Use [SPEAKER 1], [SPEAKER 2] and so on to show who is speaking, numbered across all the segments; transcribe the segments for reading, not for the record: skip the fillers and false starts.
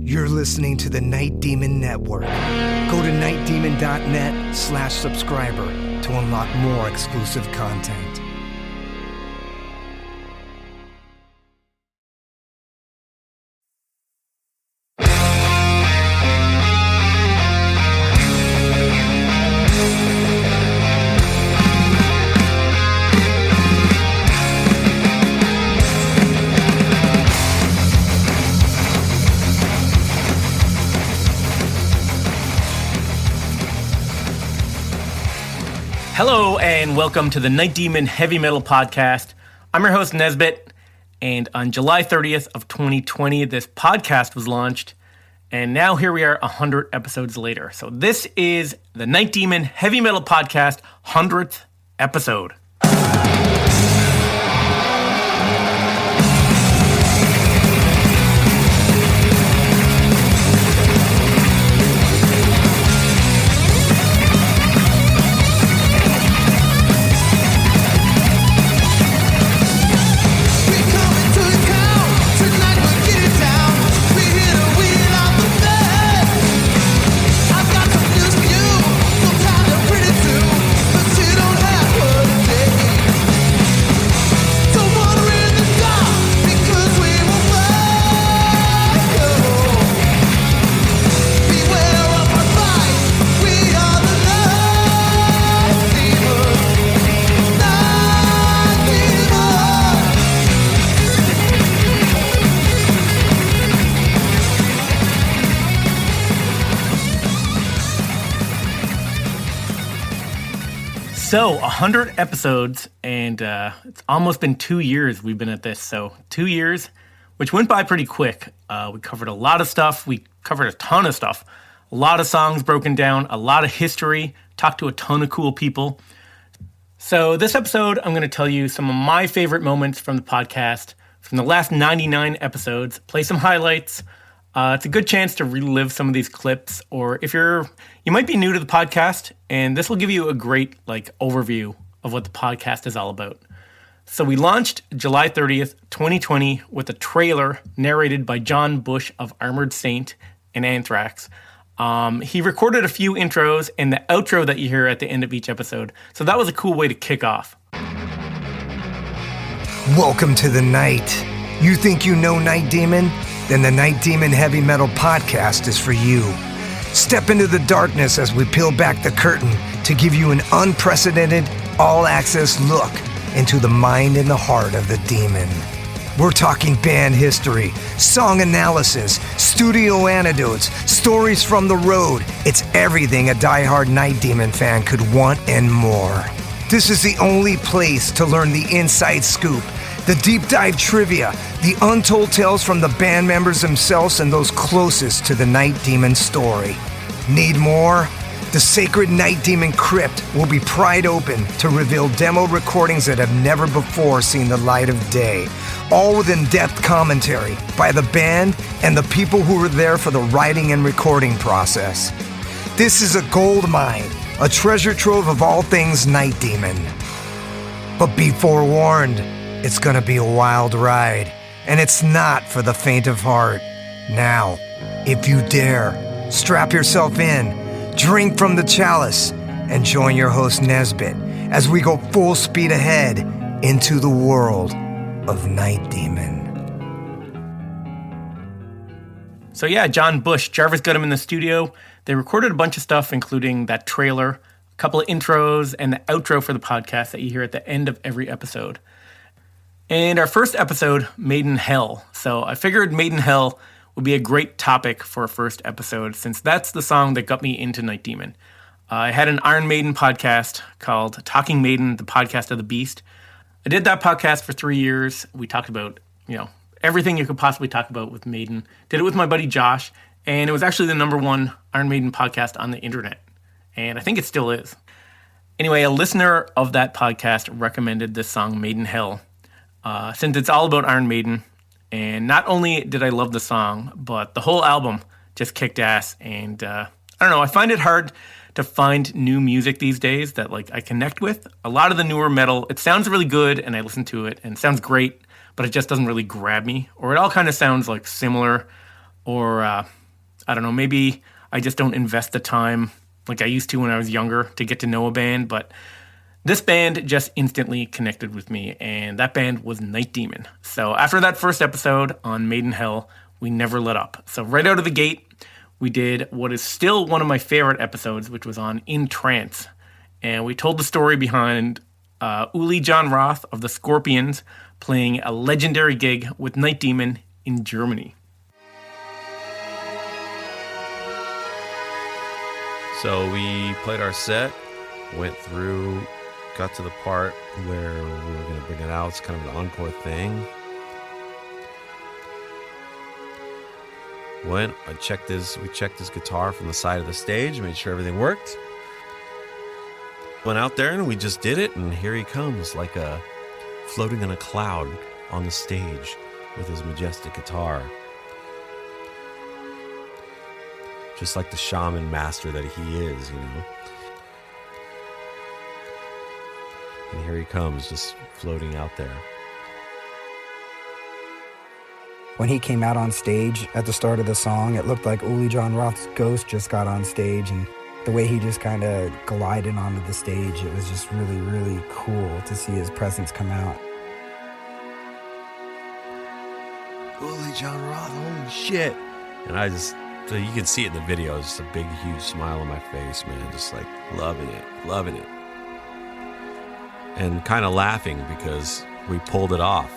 [SPEAKER 1] You're listening to the Night Demon Network. Go to nightdemon.net/subscriber to unlock more exclusive content.
[SPEAKER 2] Hello and welcome to the Night Demon Heavy Metal Podcast. I'm your host Nesbit, and on July 30th of 2020, this podcast was launched, and now here we are 100 episodes later. So this is the Night Demon Heavy Metal Podcast 100th episode. So, 100 episodes, and it's almost been 2 years we've been at this. So, 2 years, which went by pretty quick. We covered a lot of stuff. We covered a ton of stuff. A lot of songs broken down, a lot of history, talked to a ton of cool people. So, this episode, I'm going to tell you some of my favorite moments from the podcast, from the last 99 episodes, play some highlights. It's a good chance to relive some of these clips, or if you might be new to the podcast, and this will give you a great overview of what the podcast is all about. So we launched July 30th, 2020 with a trailer narrated by John Bush of Armored Saint and Anthrax. He recorded a few intros and the outro that you hear at the end of each episode. So that was a cool way to kick off.
[SPEAKER 1] Welcome to the night. You think you know Night Demon? Then the Night Demon Heavy Metal Podcast is for you. Step into the darkness as we peel back the curtain to give you an unprecedented, all-access look into the mind and the heart of the demon. We're talking band history, song analysis, studio anecdotes, stories from the road. It's everything a diehard Night Demon fan could want and more. This is the only place to learn the inside scoop, the deep dive trivia, the untold tales from the band members themselves and those closest to the Night Demon story. Need more? The sacred Night Demon Crypt will be pried open to reveal demo recordings that have never before seen the light of day, all with in-depth commentary by the band and the people who were there for the writing and recording process. This is a gold mine, a treasure trove of all things Night Demon. But be forewarned, it's gonna be a wild ride, and it's not for the faint of heart. Now, if you dare, strap yourself in, drink from the chalice, and join your host Nesbit as we go full speed ahead into the world of Night Demon.
[SPEAKER 2] So yeah, John Bush, Jarvis got him in the studio. They recorded a bunch of stuff, including that trailer, a couple of intros, and the outro for the podcast that you hear at the end of every episode. And our first episode, Made in Hell. So I figured Made in Hell would be a great topic for a first episode, since that's the song that got me into Night Demon. I had an Iron Maiden podcast called Talking Maiden, the Podcast of the Beast. I did that podcast for 3 years. We talked about, everything you could possibly talk about with Maiden. Did it with my buddy Josh, and it was actually the #1 Iron Maiden podcast on the internet. And I think it still is. Anyway, a listener of that podcast recommended this song, Made in Hell. Since it's all about Iron Maiden, and not only did I love the song, but the whole album just kicked ass, and I don't know, I find it hard to find new music these days that I connect with. A lot of the newer metal, it sounds really good, and I listen to it, and it sounds great, but it just doesn't really grab me, or it all kind of sounds similar, or I don't know, maybe I just don't invest the time like I used to when I was younger to get to know a band, but this band just instantly connected with me, and that band was Night Demon. So after that first episode on Made in Hell, we never let up. So right out of the gate, we did what is still one of my favorite episodes, which was on In Trance. And we told the story behind Uli John Roth of the Scorpions playing a legendary gig with Night Demon in Germany.
[SPEAKER 3] So we played our set, went through, got to the part where we were going to bring it out. It's kind of an encore thing. We checked his guitar from the side of the stage, made sure everything worked. Went out there and we just did it, and here he comes, like floating in a cloud on the stage with his majestic guitar. Just like the shaman master that he is, And here he comes, just floating out there.
[SPEAKER 4] When he came out on stage at the start of the song, it looked like Uli John Roth's ghost just got on stage, and the way he just kind of glided onto the stage, it was just really, really cool to see his presence come out.
[SPEAKER 3] Uli John Roth, holy shit. And so you can see it in the video, just a big, huge smile on my face, man, just like loving it. And kind of laughing because we pulled it off.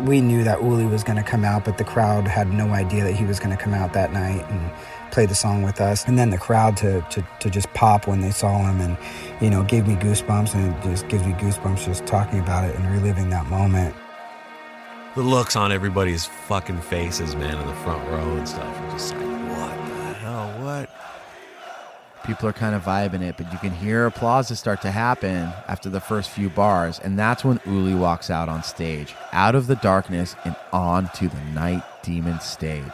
[SPEAKER 4] We knew that Uli was going to come out, but the crowd had no idea that he was going to come out that night and play the song with us. And then the crowd to just pop when they saw him, and, gave me goosebumps, and it just gives me goosebumps just talking about it and reliving that moment.
[SPEAKER 3] The looks on everybody's fucking faces, man, in the front row and stuff. You're just like, what the hell, what?
[SPEAKER 5] People are kind of vibing it, but you can hear applause start to happen after the first few bars, and that's when Uli walks out on stage, out of the darkness and onto the Night Demon stage.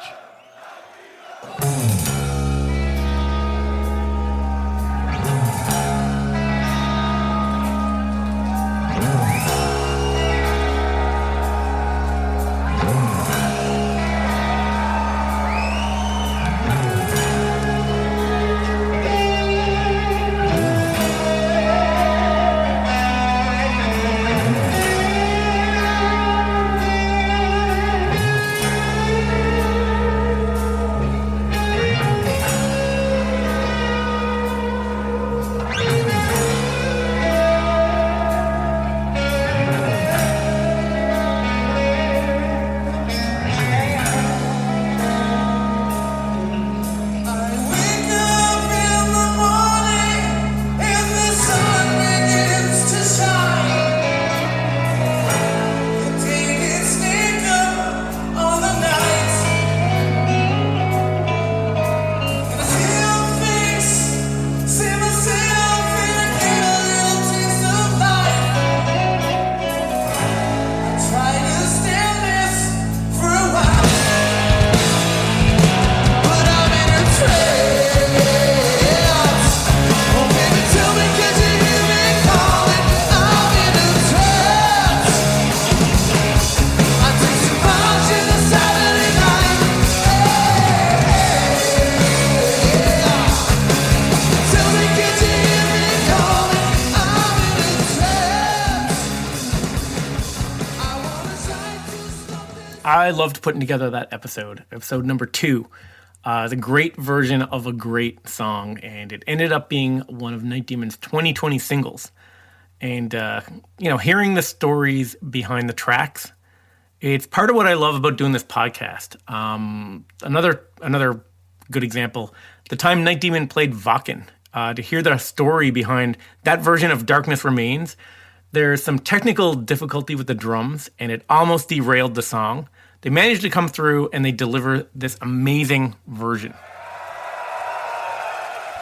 [SPEAKER 2] I loved putting together that episode number 2. The great version of a great song, and it ended up being one of Night Demon's 2020 singles. And, hearing the stories behind the tracks, it's part of what I love about doing this podcast. Another good example, the time Night Demon played Wacken, to hear the story behind that version of Darkness Remains, there's some technical difficulty with the drums, and it almost derailed the song. They managed to come through, and they deliver this amazing version.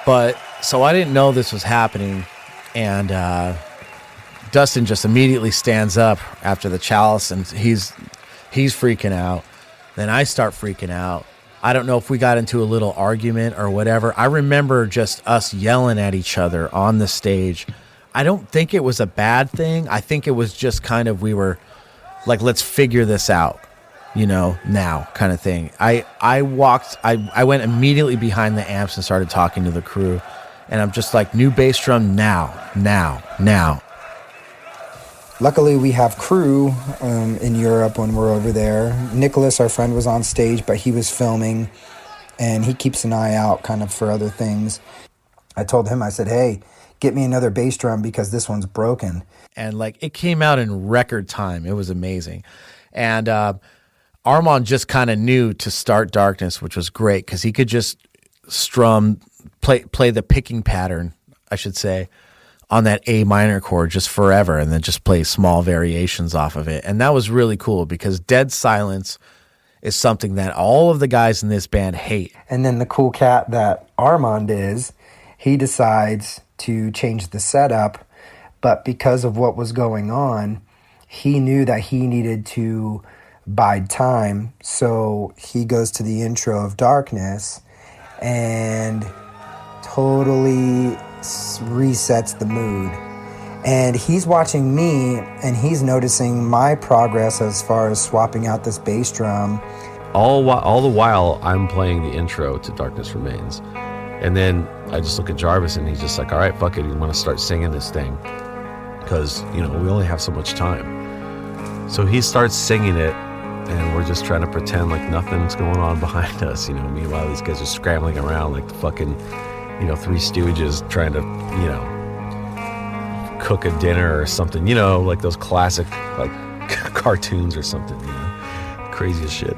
[SPEAKER 5] But, so I didn't know this was happening, and Dustin just immediately stands up after the chalice, and he's freaking out. Then I start freaking out. I don't know if we got into a little argument or whatever. I remember just us yelling at each other on the stage. I don't think it was a bad thing. I think it was just kind of we were like, let's figure this out, now kind of thing. I went immediately behind the amps and started talking to the crew, and I'm just like, new bass drum now.
[SPEAKER 4] Luckily, we have crew in Europe when we're over there. Nicholas, our friend, was on stage, but he was filming, and he keeps an eye out kind of for other things. I told him, I said, hey, get me another bass drum because this one's broken.
[SPEAKER 5] And like, it came out in record time. It was amazing. And Armand just kind of knew to start Darkness, which was great because he could just play the picking pattern, I should say, on that A minor chord just forever, and then just play small variations off of it. And that was really cool because dead silence is something that all of the guys in this band hate.
[SPEAKER 4] And then the cool cat that Armand is, he decides to change the setup, but because of what was going on, he knew that he needed to bide time, so he goes to the intro of Darkness and totally resets the mood. And he's watching me, and he's noticing my progress as far as swapping out this bass drum.
[SPEAKER 3] All the while, I'm playing the intro to Darkness Remains. And then I just look at Jarvis, and he's just like, all right, fuck it, you want to start singing this thing. Because, we only have so much time. So he starts singing it, and we're just trying to pretend like nothing's going on behind us. Meanwhile, these guys are scrambling around like the fucking, Three Stooges trying to, cook a dinner or something, like those classic, like, cartoons or something, crazy as shit.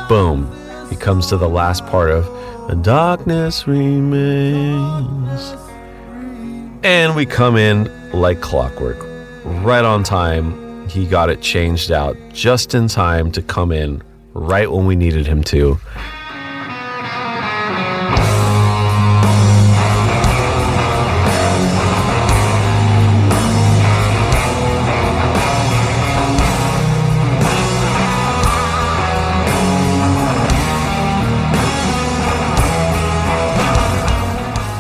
[SPEAKER 3] Boom. He comes to the last part of The Darkness Remains. And we come in like clockwork. Right on time. He got it changed out just in time to come in right when we needed him to.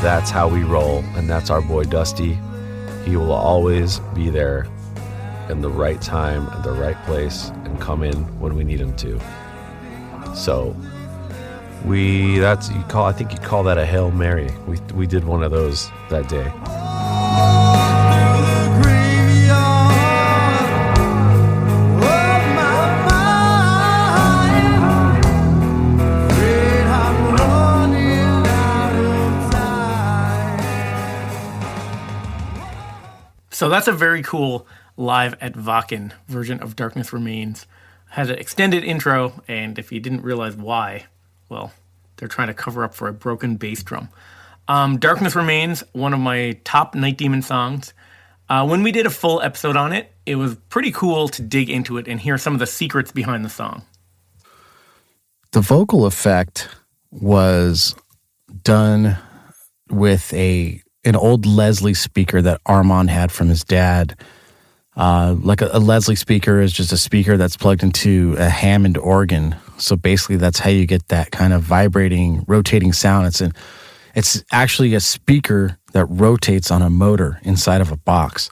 [SPEAKER 3] That's how we roll, and that's our boy Dusty. He will always be there in the right time, at the right place, and come in when we need him to. So I think you call that a Hail Mary. We did one of those that day.
[SPEAKER 2] So that's a very cool live at Wacken version of Darkness Remains. Has an extended intro, and if you didn't realize why, well, they're trying to cover up for a broken bass drum. Darkness Remains, one of my top Night Demon songs. When we did a full episode on it, it was pretty cool to dig into it and hear some of the secrets behind the song.
[SPEAKER 5] The vocal effect was done with an old Leslie speaker that Armand had from his dad. Like a Leslie speaker is just a speaker that's plugged into a Hammond organ. So basically that's how you get that kind of vibrating, rotating sound. It's actually a speaker that rotates on a motor inside of a box.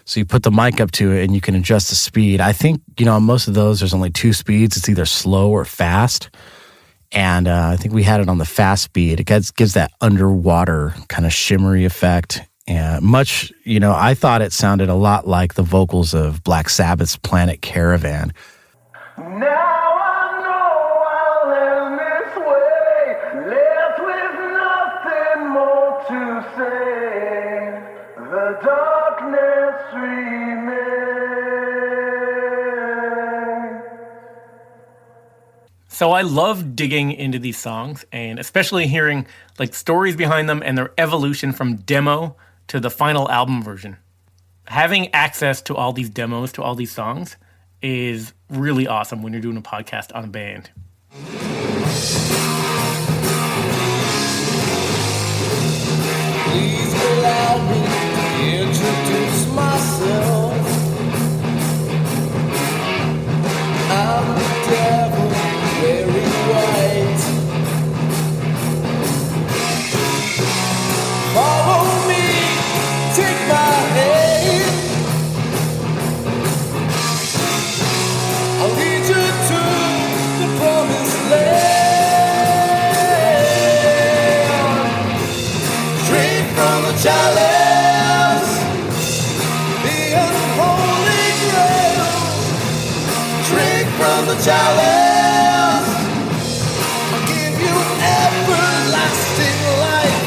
[SPEAKER 5] So you put the mic up to it and you can adjust the speed. I think, on most of those, there's only two speeds. It's either slow or fast. And I think we had it on the fast speed. It gives that underwater kind of shimmery effect. And much, I thought it sounded a lot like the vocals of Black Sabbath's Planet Caravan.
[SPEAKER 6] Now I know I'll end this way, left with nothing more to say. The darkness remains.
[SPEAKER 2] So I love digging into these songs, and especially hearing like stories behind them and their evolution from demo to the final album version. Having access to all these demos, to all these songs, is really awesome when you're doing a podcast on a band.
[SPEAKER 6] Please allow me to introduce myself. I'm the devil wearing white. Follow me, take my hand. I'll lead you to the promised land. Drink from the chalice, the unholy grail. Drink from the chalice, I'll give you everlasting life.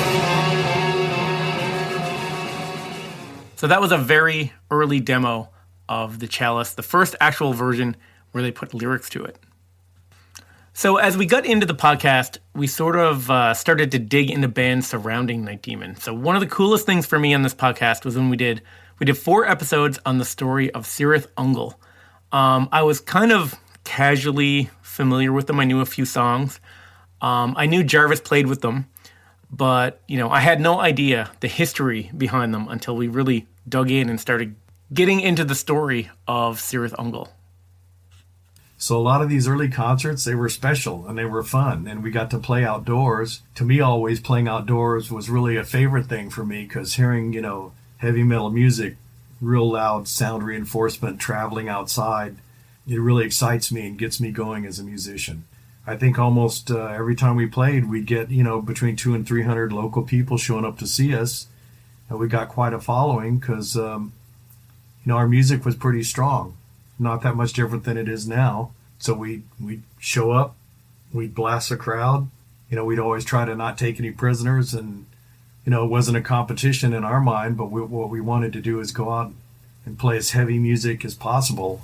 [SPEAKER 2] So that was a very early demo of The Chalice, the first actual version where they put lyrics to it. So as we got into the podcast, we sort of started to dig into bands surrounding Night Demon. So one of the coolest things for me on this podcast was when we did 4 episodes on the story of Cirith Ungol. I was kind of casually familiar with them. I knew a few songs. I knew Jarvis played with them, but I had no idea the history behind them until we really dug in and started getting into the story of Cirith Ungol.
[SPEAKER 7] So a lot of these early concerts, they were special and they were fun, and we got to play outdoors. To me, always playing outdoors was really a favorite thing for me, because hearing, heavy metal music, real loud sound reinforcement, traveling outside, it really excites me and gets me going as a musician. I think almost every time we played, we'd get, between 200 and 300 local people showing up to see us, and we got quite a following because, our music was pretty strong. Not that much different than it is now. So we'd show up, we'd blast the crowd. We'd always try to not take any prisoners, and, it wasn't a competition in our mind, but what we wanted to do is go out and play as heavy music as possible.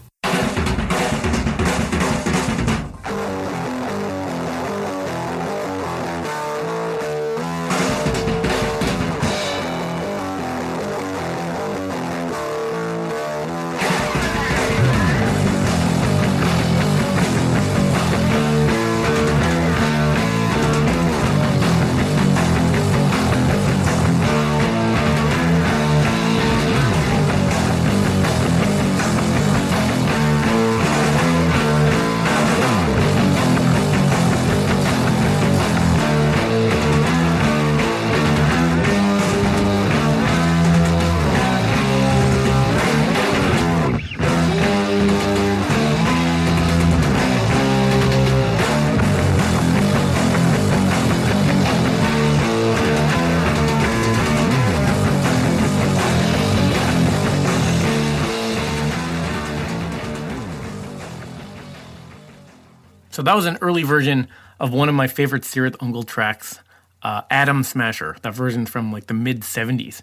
[SPEAKER 2] So that was an early version of one of my favorite Cirith Ungol tracks, Atom Smasher, that version from like the mid-70s.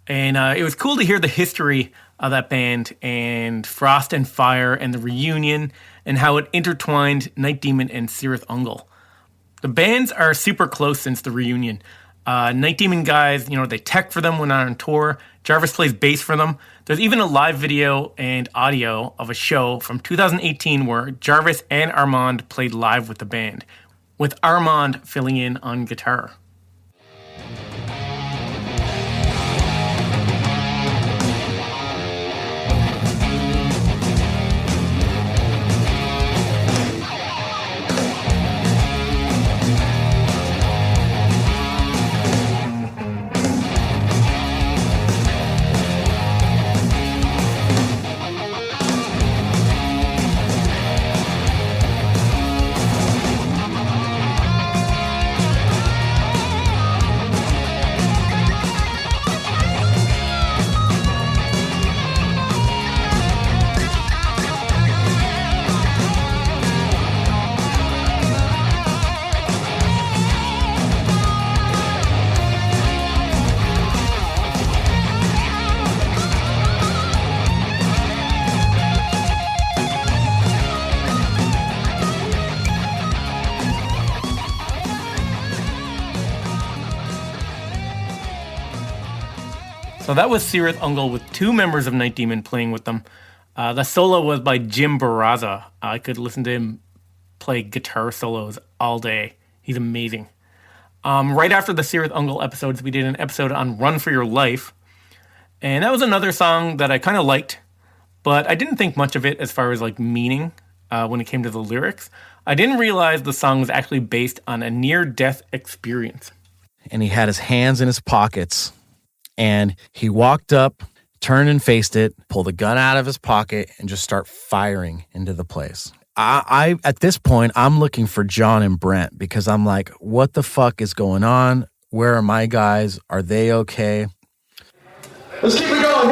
[SPEAKER 2] And it was cool to hear the history of that band and Frost and Fire and the reunion and how it intertwined Night Demon and Cirith Ungol. The bands are super close since the reunion. Night Demon guys, they tech for them when on tour. Jarvis plays bass for them. There's even a live video and audio of a show from 2018 where Jarvis and Armand played live with the band, with Armand filling in on guitar. So that was Cirith Ungol with 2 members of Night Demon playing with them. The solo was by Jim Barraza. I could listen to him play guitar solos all day. He's amazing. Right after the Cirith Ungol episodes, we did an episode on Run for Your Life. And that was another song that I kind of liked, but I didn't think much of it as far as like meaning when it came to the lyrics. I didn't realize the song was actually based on a near-death experience.
[SPEAKER 5] And he had his hands in his pockets, and he walked up, turned and faced it, pulled a gun out of his pocket, and just start firing into the place. I at this point, I'm looking for John and Brent because I'm like, what the fuck is going on? Where are my guys? Are they okay?
[SPEAKER 6] Let's keep it going.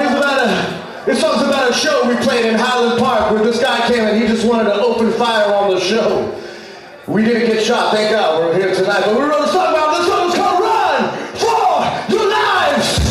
[SPEAKER 6] This song's about a show we played in Highland Park where this guy came and he just wanted to open fire on the show. We didn't get shot, thank God. We're here tonight, but we wrote a song about this song. It's called Run for Your Lives.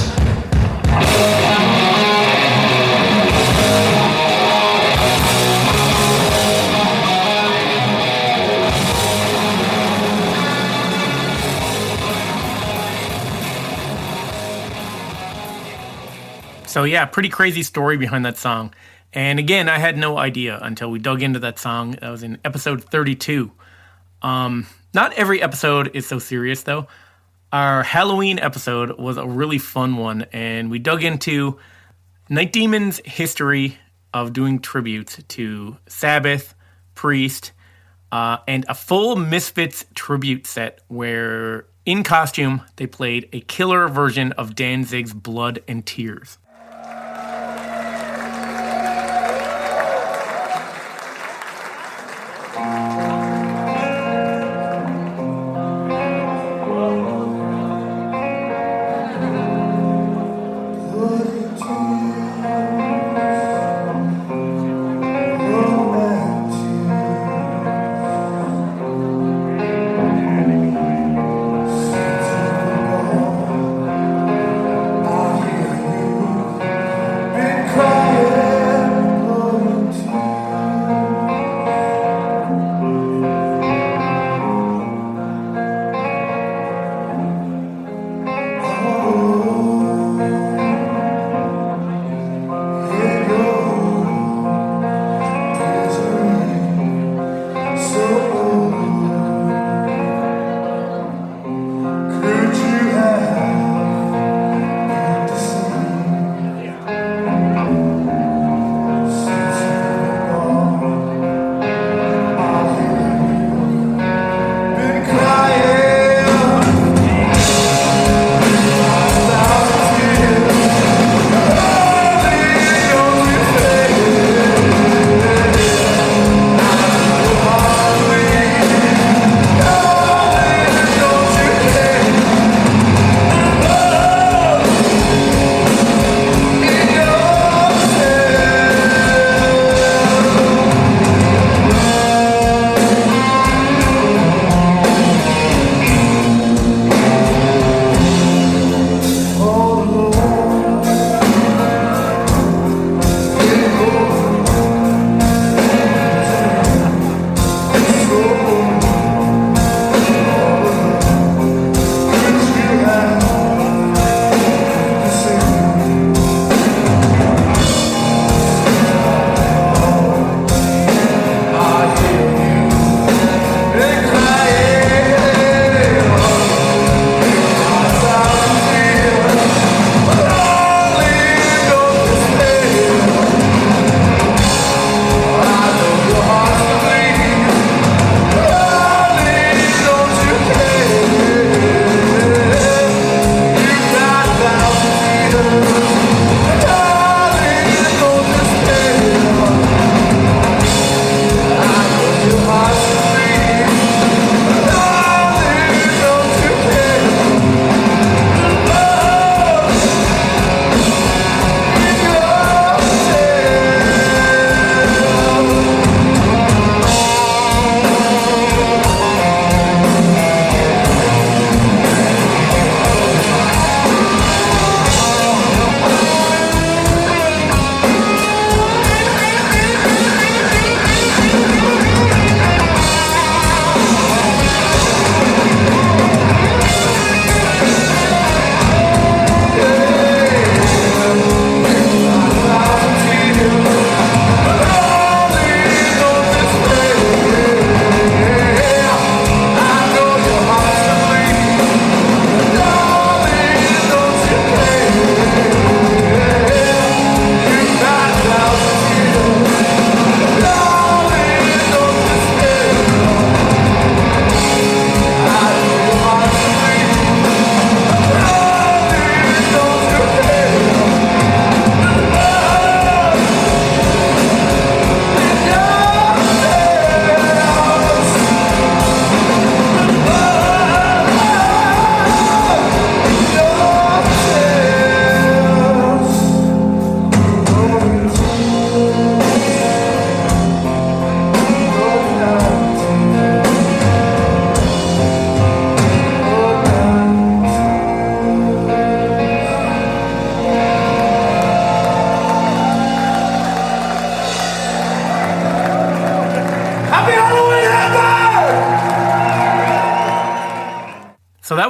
[SPEAKER 2] So yeah, pretty crazy story behind that song. And again, I had no idea until we dug into that song. That was in episode 32. Not every episode is so serious though. Our Halloween episode was a really fun one, and we dug into Night Demon's history of doing tributes to Sabbath, Priest, and a full Misfits tribute set where in costume they played a killer version of Danzig's Blood and Tears.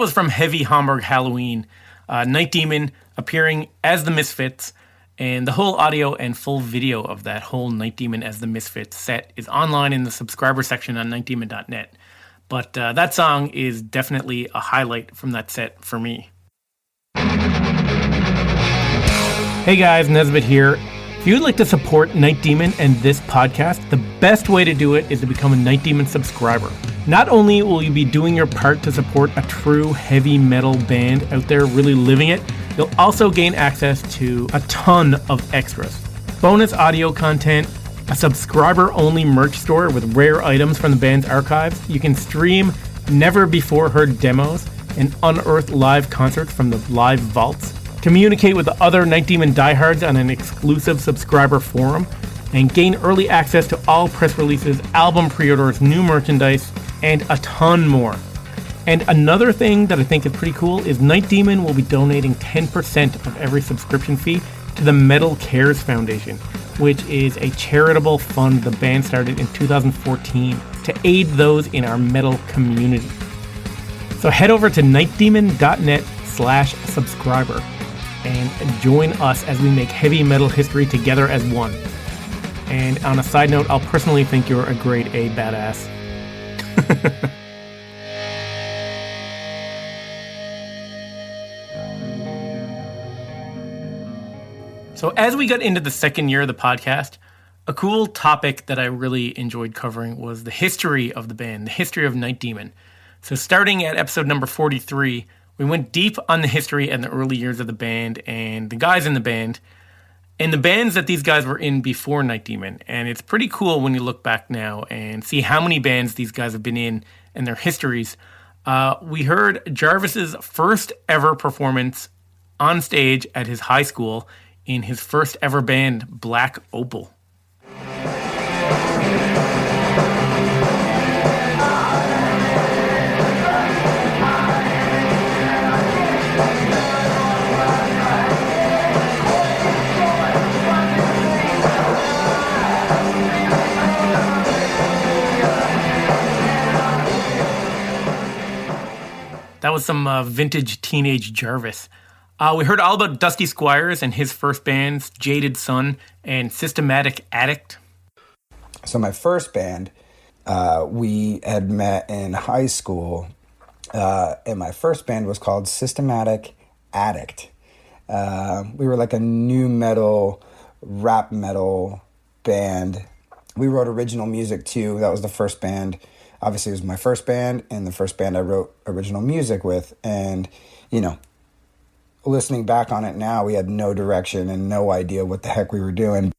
[SPEAKER 2] was from Heavy Hamburg Halloween, Night Demon appearing as the Misfits, and the whole audio and full video of that whole Night Demon as the Misfits set is online in the subscriber section on nightdemon.net. But that song is definitely a highlight from that set for me. Hey guys, Nesbit here. If you'd like to support Night Demon and this podcast, the best way to do it is to become a Night Demon subscriber. Not only will you be doing your part to support a true heavy metal band out there really living it, you'll also gain access to a ton of extras. Bonus audio content, a subscriber-only merch store with rare items from the band's archives. You can stream never-before-heard demos and unearth live concerts from the live vaults. Communicate with the other Night Demon diehards on an exclusive subscriber forum, and gain early access to all press releases, album pre-orders, new merchandise, and a ton more. And another thing that I think is pretty cool is Night Demon will be donating 10% of every subscription fee to the Metal Cares Foundation, which is a charitable fund the band started in 2014 to aid those in our metal community. So head over to nightdemon.net/subscriber and join us as we make heavy metal history together as one. And on a side note, I'll personally think you're a grade A badass. So as we got into the second year of the podcast, a cool topic that I really enjoyed covering was the history of the band, the history of Night Demon. So starting at episode number 43, we went deep on the history and the early years of the band and the guys in the band and the bands that these guys were in before Night Demon. And it's pretty cool when you look back now and see how many bands these guys have been in and their histories. We heard Jarvis's first ever performance on stage at his high school in his first ever band, Black Opal. That was some vintage teenage Jarvis. We heard all about Dusty Squires and his first bands, Jaded Sun and Systematic Addict.
[SPEAKER 4] So my first band, we had met in high school, and my first band was called Systematic Addict. We were like a new metal, rap metal band. We wrote original music too. That was the first band. Obviously, it was my first band and the first band I wrote original music with. And, you know, listening back on it now, we had no direction and no idea what the heck we were doing.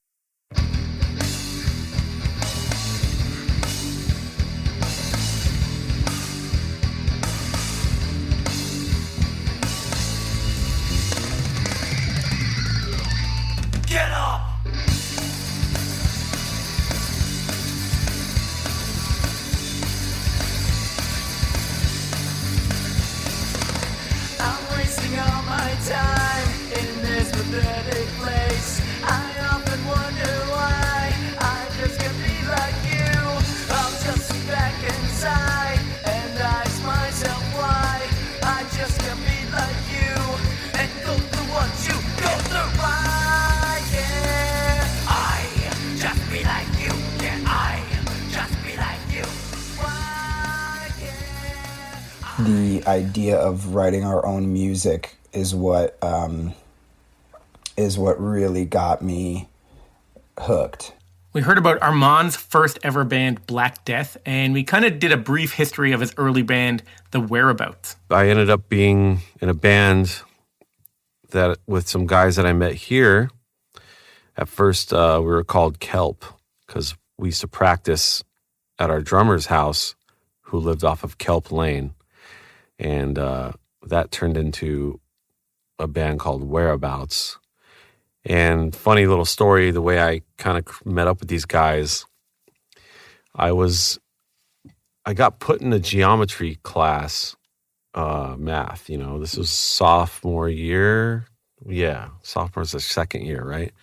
[SPEAKER 8] Get up! I'm wasting all my time in this pathetic place. I often wonder why I just can't be like you. I'll just sit back inside and ask myself why I just can't be like you and go through what you go through. Why can't I just be like you? Can I just be like you? Why can't
[SPEAKER 4] The idea of writing our own music is what really got me hooked.
[SPEAKER 2] We heard about Armand's first ever band, Black Death, and we kind of did a brief history of his early band, The Whereabouts.
[SPEAKER 3] I ended up being in a band that with some guys that I met here. At first, we were called Kelp because we used to practice at our drummer's house who lived off of Kelp Lane. And that turned into a band called Whereabouts. And funny little story, the way I kind of met up with these guys, I got put in a geometry class, math, you know, this was sophomore year. Yeah, sophomore's the second year, right?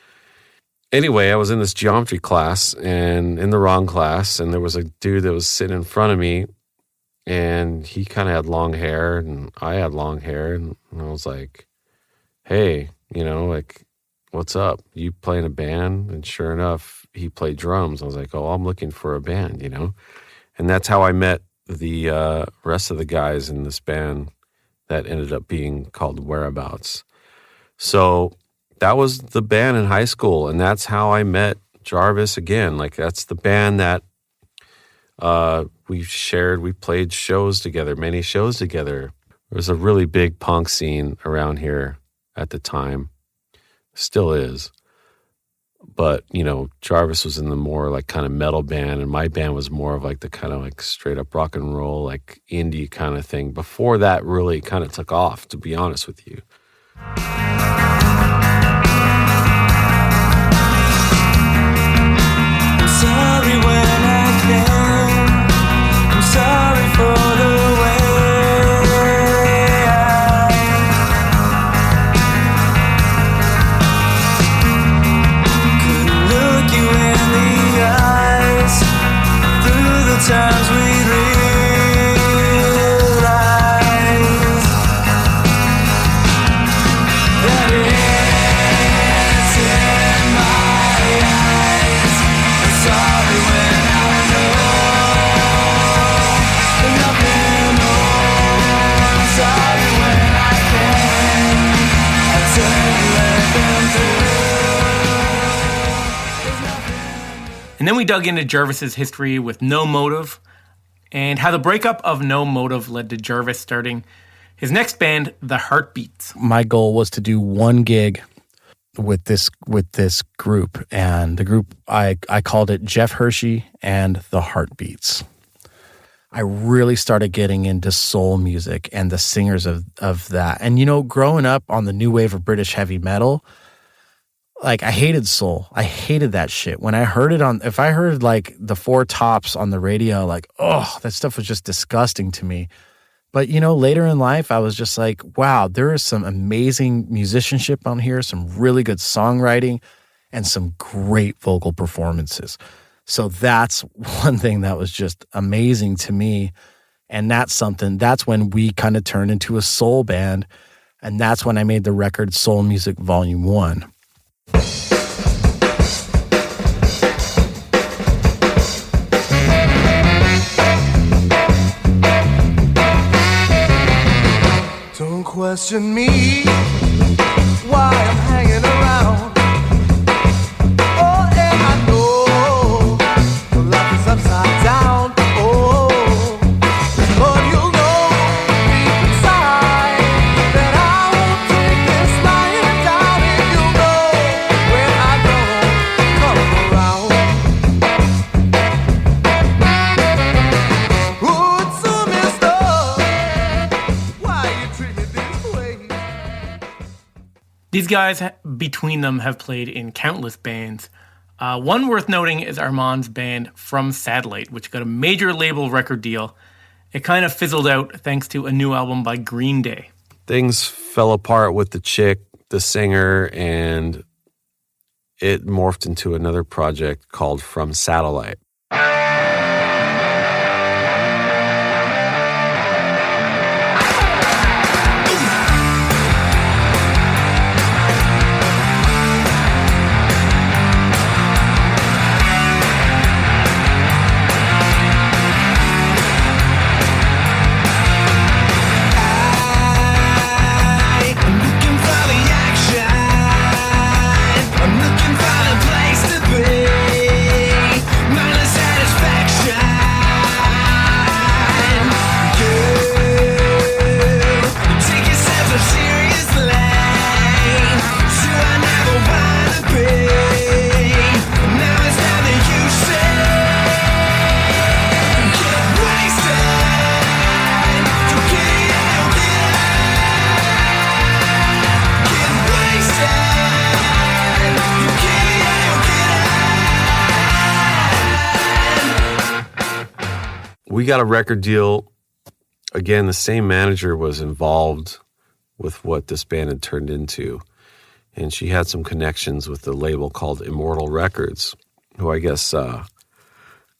[SPEAKER 3] Anyway, I was in this geometry class and in the wrong class, and there was a dude that was sitting in front of me, And he kind of had long hair, and I had long hair, and I was like, hey, like, what's up? You play in a band? And sure enough, he played drums. I was like, oh, I'm looking for a band, And that's how I met the rest of the guys in this band that ended up being called Whereabouts. So that was the band in high school, and that's how I met Jarvis again. Like, that's the band that we played shows together, many shows together. There was a really big punk scene around here at the time. Still is. But, Jarvis was in the more like kind of metal band, and my band was more of like the kind of like straight up rock and roll, like indie kind of thing. Before that really kind of took off, to be honest with you.
[SPEAKER 8] I'm sorry when I came. I'm sorry for the way I couldn't look you in the eyes through the times we realized that it's in my eyes. I'm sorry when I know nothing more. I'm sorry when I can. I turn to let them through.
[SPEAKER 2] And then we dug into Jarvis's history with No Motive and how the breakup of No Motive led to Jarvis starting his next band, The Heartbeats.
[SPEAKER 5] My goal was to do one gig with this group, and the group I called it Jeff Hershey and the Heartbeats. I really started getting into soul music and the singers of that. And growing up on the new wave of British heavy metal, like, I hated soul. I hated that shit. When I heard it if I heard like the Four Tops on the radio, like, oh, that stuff was just disgusting to me. But, later in life, I was just like, wow, there is some amazing musicianship on here, some really good songwriting, and some great vocal performances. So that's one thing that was just amazing to me. And that's when we kind of turned into a soul band. And that's when I made the record Soul Music Volume 1.
[SPEAKER 8] Don't question me why I'm hanging around. Oh, and I know life is upside down. Oh, but you'll know deep inside that I won't take this lying down, and you'll know when I don't come around. Ooh, it's so messed up. Why you treat me this way?
[SPEAKER 2] These guys, between them, have played in countless bands. One worth noting is Armand's band From Satellite, which got a major label record deal. It kind of fizzled out thanks to a new album by Green Day.
[SPEAKER 3] Things fell apart with the chick, the singer, and it morphed into another project called From Satellite.
[SPEAKER 8] I'm looking for the action. I'm looking for the place to be. Mindless satisfaction. You take yourself so seriously. So I never wanna be. Now it's time that you say, get wasted. Don't get
[SPEAKER 3] We got a record deal. Again, the same manager was involved with what this band had turned into. And she had some connections with the label called Immortal Records, who I guess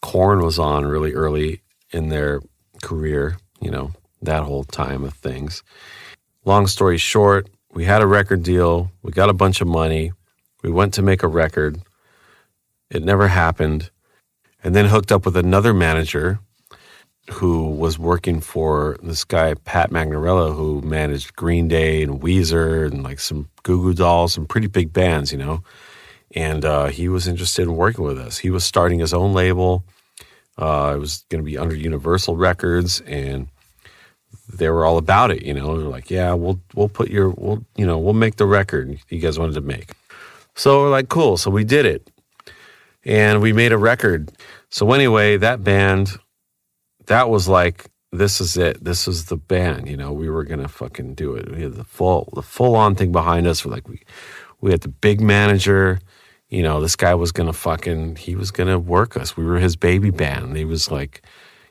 [SPEAKER 3] Korn was on really early in their career. that whole time of things. Long story short, we had a record deal. We got a bunch of money. We went to make a record. It never happened. And then hooked up with another manager who was working for this guy, Pat Magnarella, who managed Green Day and Weezer and like some Goo Goo Dolls, some pretty big bands, And he was interested in working with us. He was starting his own label. It was going to be under Universal Records, and they were all about it. They're like, yeah, we'll make the record you guys wanted to make. So we're like, cool. So we did it, and we made a record. So anyway, that band, that was like, this is it. This is the band. We were gonna fucking do it. We had the full on thing behind us. We had the big manager. This guy was gonna he was gonna work us. We were his baby band. He was like,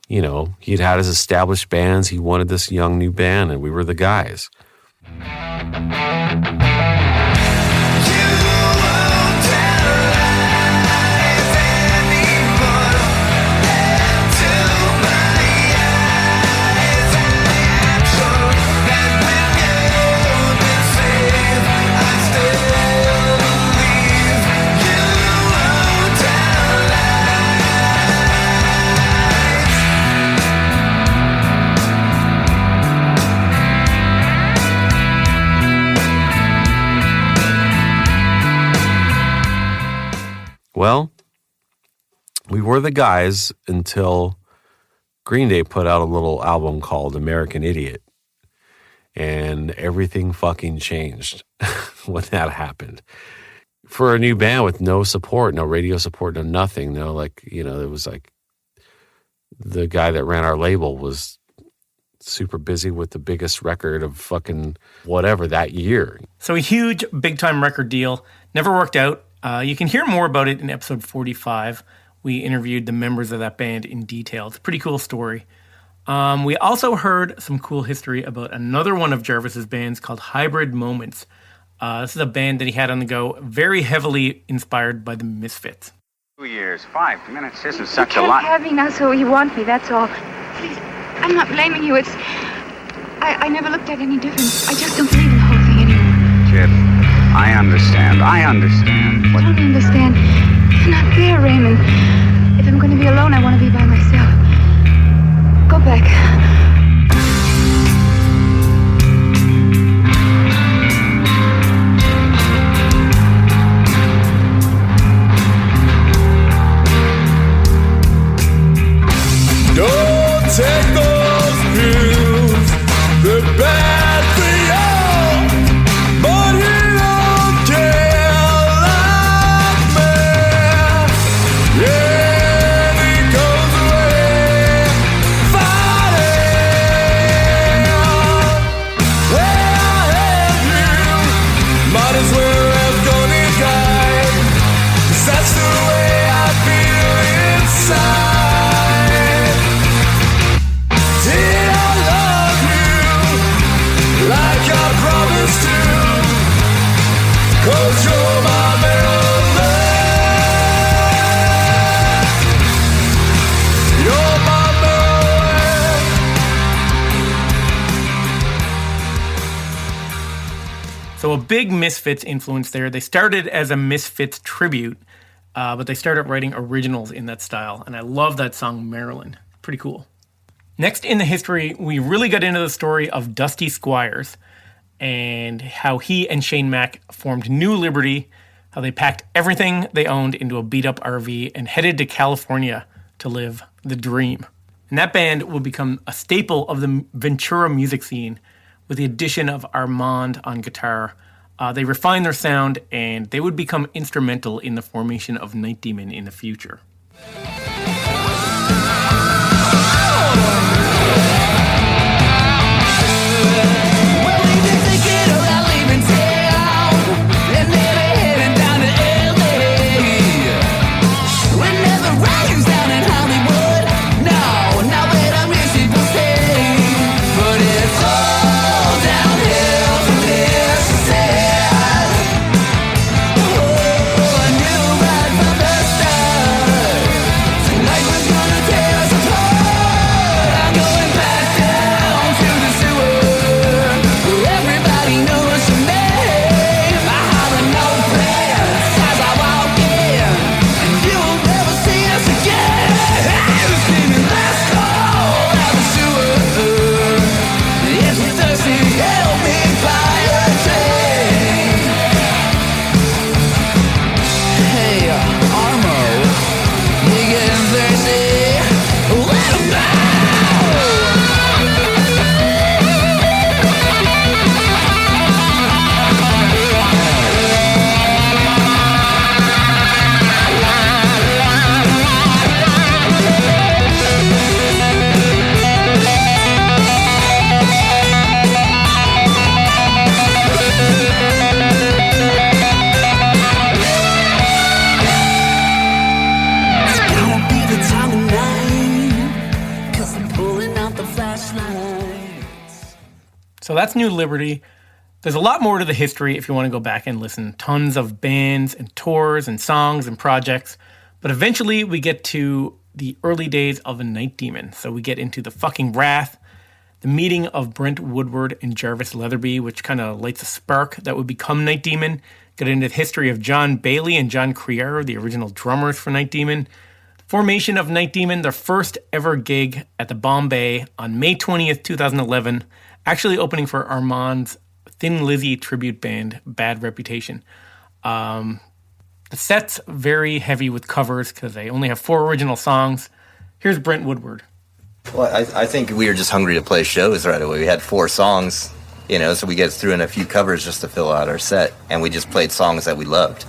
[SPEAKER 3] he'd had his established bands. He wanted this young new band, and we were the guys. Well, we were the guys until Green Day put out a little album called American Idiot. And everything fucking changed when that happened. For a new band with no support, no radio support, no nothing, it was like the guy that ran our label was super busy with the biggest record of fucking whatever that year.
[SPEAKER 2] So a huge, big-time record deal. Never worked out. You can hear more about it in episode 45. We interviewed the members of that band in detail. It's a pretty cool story. We also heard some cool history about another one of Jarvis's bands called Hybrid Moments. This is a band that he had on the go, very heavily inspired by the Misfits.
[SPEAKER 9] 2 years, 5 minutes isn't such
[SPEAKER 10] you
[SPEAKER 9] a lot.
[SPEAKER 10] You can't have me now, so you want me, that's all. Please, I'm not blaming you. I never looked at any difference. I just don't believe in the whole thing anymore.
[SPEAKER 9] Kid, I understand.
[SPEAKER 10] I don't understand. It's not fair, Raymond. If I'm going to be alone, I want to be by myself. Go back.
[SPEAKER 8] Don't take those pills. They're bad for you. But you don't care like me. Yeah, it goes away fighting. Where I have you, might as well have gone and died. 'Cause that's the way I feel inside. Did I love you like I promised to? 'Cause you're my melody. You're my melody.
[SPEAKER 2] So a big Misfits influence there. They started as a Misfits tribute, but they started writing originals in that style. And I love that song, Marilyn. Pretty cool. Next in the history, we really got into the story of Dusty Squires and how he and Shane Mack formed New Liberty, how they packed everything they owned into a beat-up RV and headed to California to live the dream. And that band would become a staple of the Ventura music scene with the addition of Armand on guitar. They refined their sound, and they would become instrumental in the formation of Night Demon in the future. So that's New Liberty. There's a lot more to the history if you want to go back and listen. Tons of bands and tours and songs and projects. But eventually we get to the early days of a Night Demon. So we get into the fucking Wrath, the meeting of Brent Woodward and Jarvis Leatherby, which kind of lights a spark that would become Night Demon. Get into the history of John Bailey and John Criero, the original drummers for Night Demon. Formation of Night Demon, their first ever gig at the Bombay on May 20th, 2011, actually opening for Armand's Thin Lizzy tribute band, Bad Reputation. The set's very heavy with covers because they only have 4 original songs. Here's Brent Woodward.
[SPEAKER 11] Well, I think we were just hungry to play shows right away. We had 4 songs, so we get through in a few covers just to fill out our set, and we just played songs that we loved.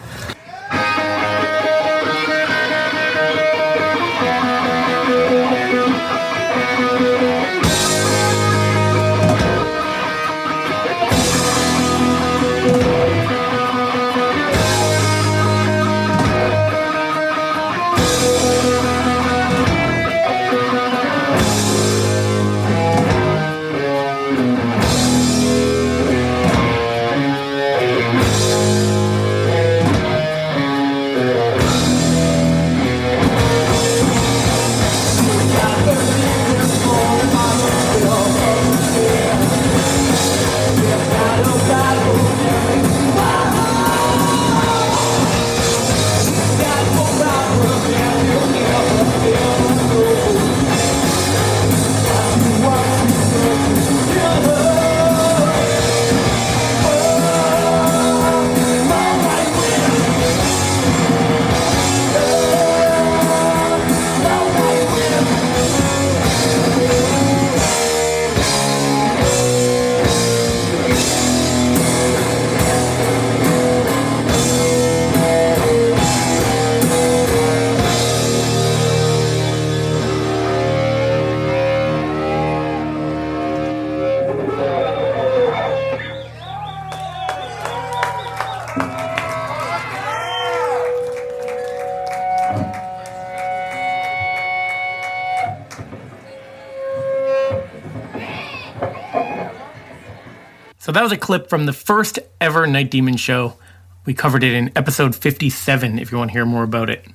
[SPEAKER 2] So that was a clip from the first ever Night Demon show. We covered it in episode 57 if you want to hear more about it.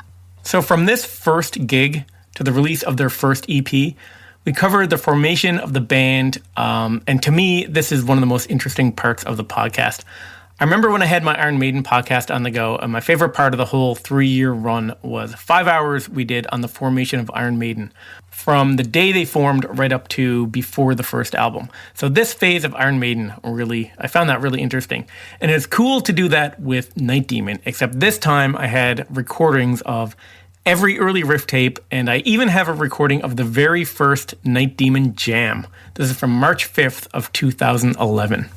[SPEAKER 2] So from this first gig to the release of their first EP, we covered the formation of the band, and to me, this is one of the most interesting parts of the podcast. I remember when I had my Iron Maiden podcast on the go, and my favorite part of the whole 3-year run was 5 hours we did on the formation of Iron Maiden, from the day they formed right up to before the first album. So this phase of Iron Maiden, I found that really interesting. And it's cool to do that with Night Demon, except this time I had recordings of every early riff tape, and I even have a recording of the very first Night Demon jam. This is from March 5th of 2011.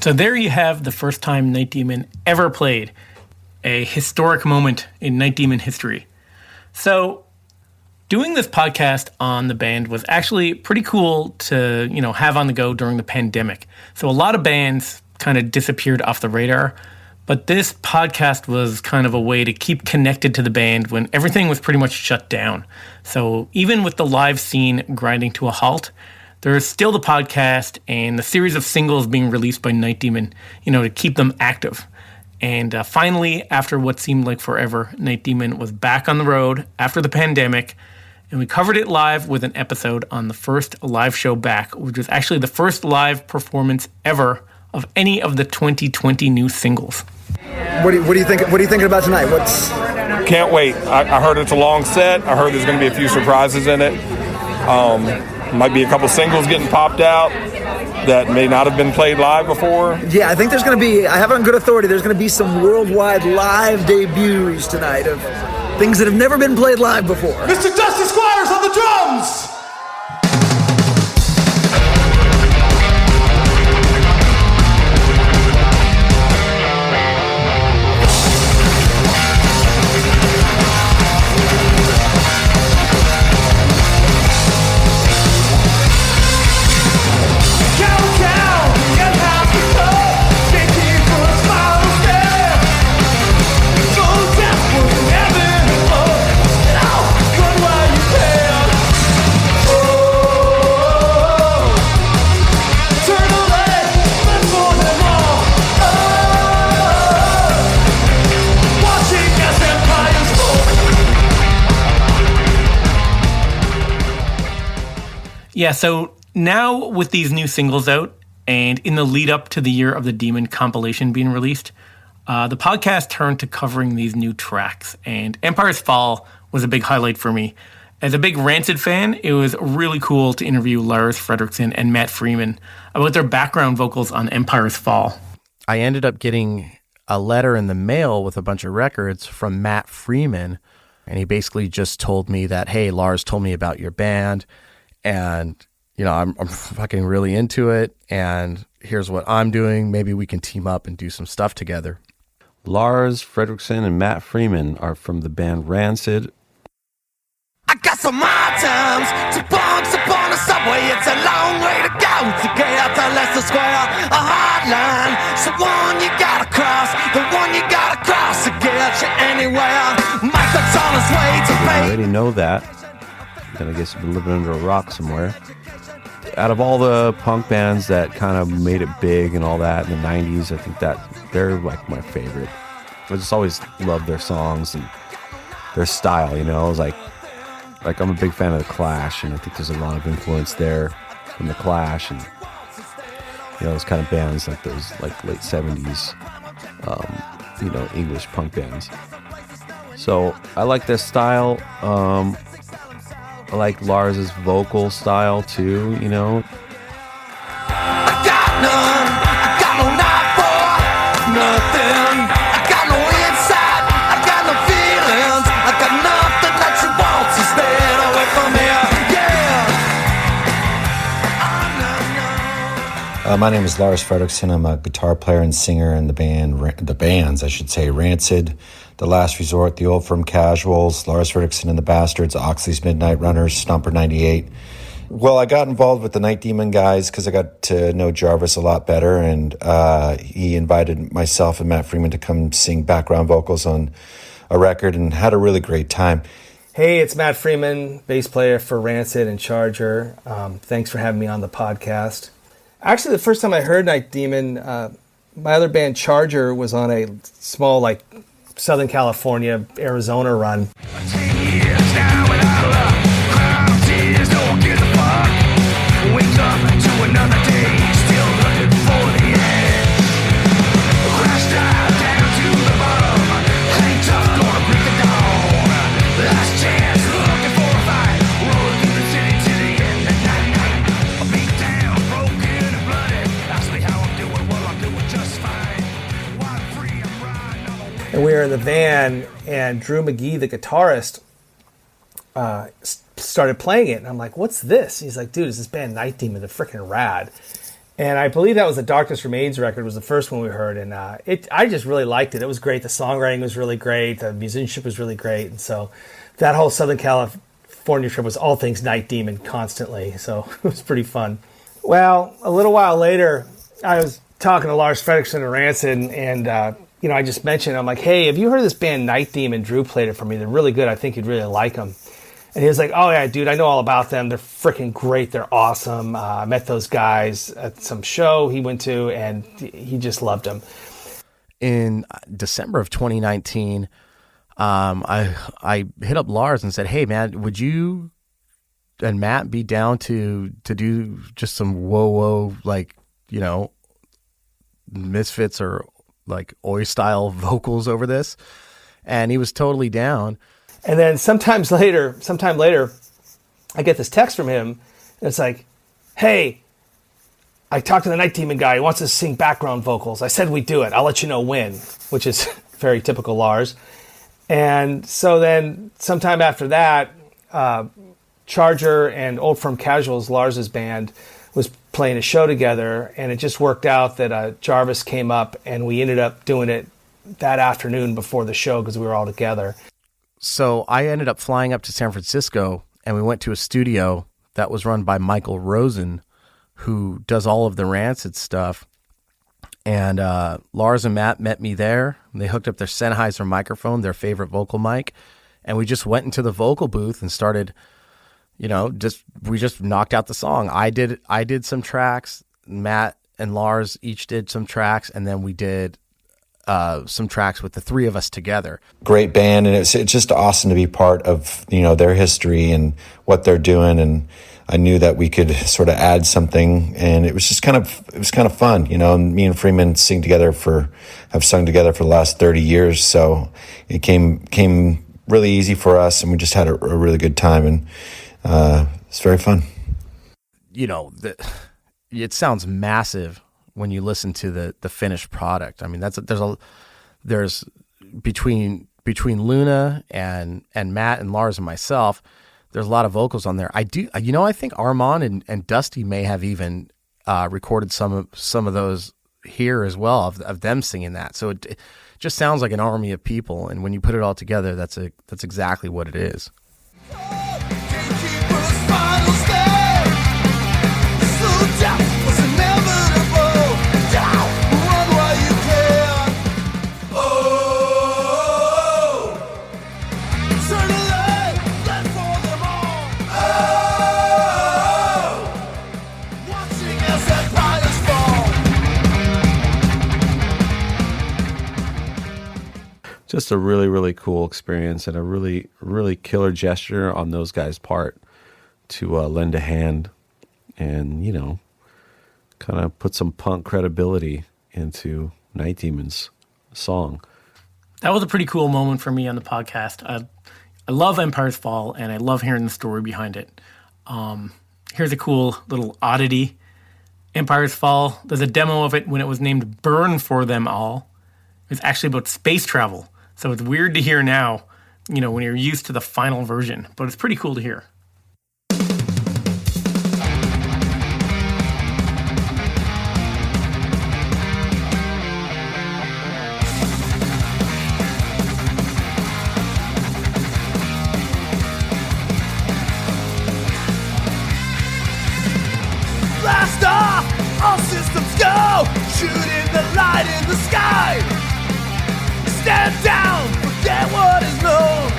[SPEAKER 2] So there you have the first time Night Demon ever played, a historic moment in Night Demon history. So doing this podcast on the band was actually pretty cool to, have on the go during the pandemic. So a lot of bands kind of disappeared off the radar, but this podcast was kind of a way to keep connected to the band when everything was pretty much shut down. So even with the live scene grinding to a halt, there's still the podcast and the series of singles being released by Night Demon, to keep them active. And finally, after what seemed like forever, Night Demon was back on the road after the pandemic, and we covered it live with an episode on the first live show back, which was actually the first live performance ever of any of the 2020 new singles.
[SPEAKER 12] What do you think? What are you thinking about tonight?
[SPEAKER 13] Can't wait. I heard it's a long set. I heard there's going to be a few surprises in it. Might be a couple singles getting popped out that may not have been played live before.
[SPEAKER 12] Yeah, I think there's going to be, I have it on good authority, there's going to be some worldwide live debuts tonight of things that have never been played live before.
[SPEAKER 6] Mr. Dusty Squires on the drums!
[SPEAKER 2] Yeah, so now with these new singles out, and in the lead up to the Year of the Demon compilation being released, the podcast turned to covering these new tracks, and Empire's Fall was a big highlight for me. As a big Rancid fan, it was really cool to interview Lars Fredriksson and Matt Freeman about their background vocals on Empire's Fall.
[SPEAKER 5] I ended up getting a letter in the mail with a bunch of records from Matt Freeman, and he basically just told me that, hey, Lars told me about your band, and, I'm fucking really into it, and here's what I'm doing. Maybe we can team up and do some stuff together.
[SPEAKER 3] Lars Fredriksson and Matt Freeman are from the band Rancid.
[SPEAKER 8] I got some hard times to bunks upon the subway. It's a long way to go to get to Leicester Square. A hard line, so one you gotta cross, the one you gotta cross to get you anywhere. Michael's on his way to pay.
[SPEAKER 3] I already know that. Then I guess you've been living under a rock somewhere. Out of all the punk bands that kind of made it big and all that in the 90s, I think that they're like my favorite. I just always loved their songs and their style, It was like I'm a big fan of The Clash, and I think there's a lot of influence there from The Clash and, those kind of bands like those like late 70s, English punk bands. So I like their style. I like Lars's vocal style too,
[SPEAKER 8] I got none, I got no knife for nothing. I got no inside, I got no feelings. I got nothing that you want, so stay away from here, yeah.
[SPEAKER 14] My name is Lars Fredriksson. I'm a guitar player and singer in the bands, Rancid, The Last Resort, The Old Firm Casuals, Lars Fredriksson and the Bastards, Oxley's Midnight Runners, Stomper 98. Well, I got involved with the Night Demon guys because I got to know Jarvis a lot better, and he invited myself and Matt Freeman to come sing background vocals on a record, and had a really great time.
[SPEAKER 15] Hey, it's Matt Freeman, bass player for Rancid and Charger. Thanks for having me on the podcast. Actually, the first time I heard Night Demon, my other band Charger was on a small, Southern California, Arizona run.
[SPEAKER 8] 10 years now without love, cry tears, don't give a fuck. Wake up to another day, still looking for the edge. Crash down to the bottom, hang tough, gonna break the dawn. Last chance, looking for a fight, roll through the city to the end of night. I'm beat down, broken and bloody, ask me how I'm doing, well I'm doing just fine. While I'm free, I'm riding on the
[SPEAKER 15] And we were in the van, and Drew McGee, the guitarist, started playing it. And I'm like, what's this? He's like, dude, it's this band Night Demon. They're freaking rad. And I believe that was the Darkness Remains record was the first one we heard. And I just really liked it. It was great. The songwriting was really great. The musicianship was really great. And so that whole Southern California trip was all things Night Demon constantly. So it was pretty fun. Well, a little while later, I was talking to Lars Fredriksson of Rancid, and I just mentioned, I'm like, hey, have you heard of this band Night Demon? Drew played it for me. They're really good. I think you'd really like them. And he was like, oh, yeah, dude, I know all about them. They're freaking great. They're awesome. I met those guys at some show he went to, and he just loved them.
[SPEAKER 5] In December of 2019, I hit up Lars and said, hey, man, would you and Matt be down to do just some whoa, like, Misfits or like Oi style vocals over this? And he was totally down.
[SPEAKER 15] And then sometime later, I get this text from him, and it's like, hey, I talked to the Night Demon guy. He wants us to sing background vocals. I said we'd do it. I'll let you know when, which is very typical Lars. And so then sometime after that, Charger and Old Firm Casuals, Lars's band, was playing a show together, and it just worked out that Jarvis came up, and we ended up doing it that afternoon before the show because we were all together.
[SPEAKER 5] So I ended up flying up to San Francisco, and we went to a studio that was run by Michael Rosen, who does all of the Rancid stuff. And Lars and Matt met me there. They hooked up their Sennheiser microphone, their favorite vocal mic, and we just went into the vocal booth and started, we just knocked out the song. I did some tracks. Matt and Lars each did some tracks, and then we did some tracks with the three of us together.
[SPEAKER 14] Great band, and it's just awesome to be part of their history and what they're doing. And I knew that we could sort of add something, and it was kind of fun. And me and Freeman have sung together for the last 30 years, so it came really easy for us, and we just had a really good time, and it's very fun.
[SPEAKER 5] It sounds massive when you listen to the finished product. I mean, there's between Luna and Matt and Lars and myself, there's a lot of vocals on there. I think Armand and Dusty may have even recorded some of those here as well of them singing that. So it just sounds like an army of people, and when you put it all together, that's exactly what it is.
[SPEAKER 3] Just a really, really cool experience, and a really, really killer gesture on those guys' part to lend a hand and, kind of put some punk credibility into Night Demon's song.
[SPEAKER 2] That was a pretty cool moment for me on the podcast. I love Empire's Fall, and I love hearing the story behind it. Here's a cool little oddity. Empire's Fall, there's a demo of it when it was named Burn for Them All. It's actually about space travel. So it's weird to hear now, when you're used to the final version, but it's pretty cool to hear.
[SPEAKER 8] Blast off! All systems go! Shooting the light in the sky! Stand down! Forget what is known!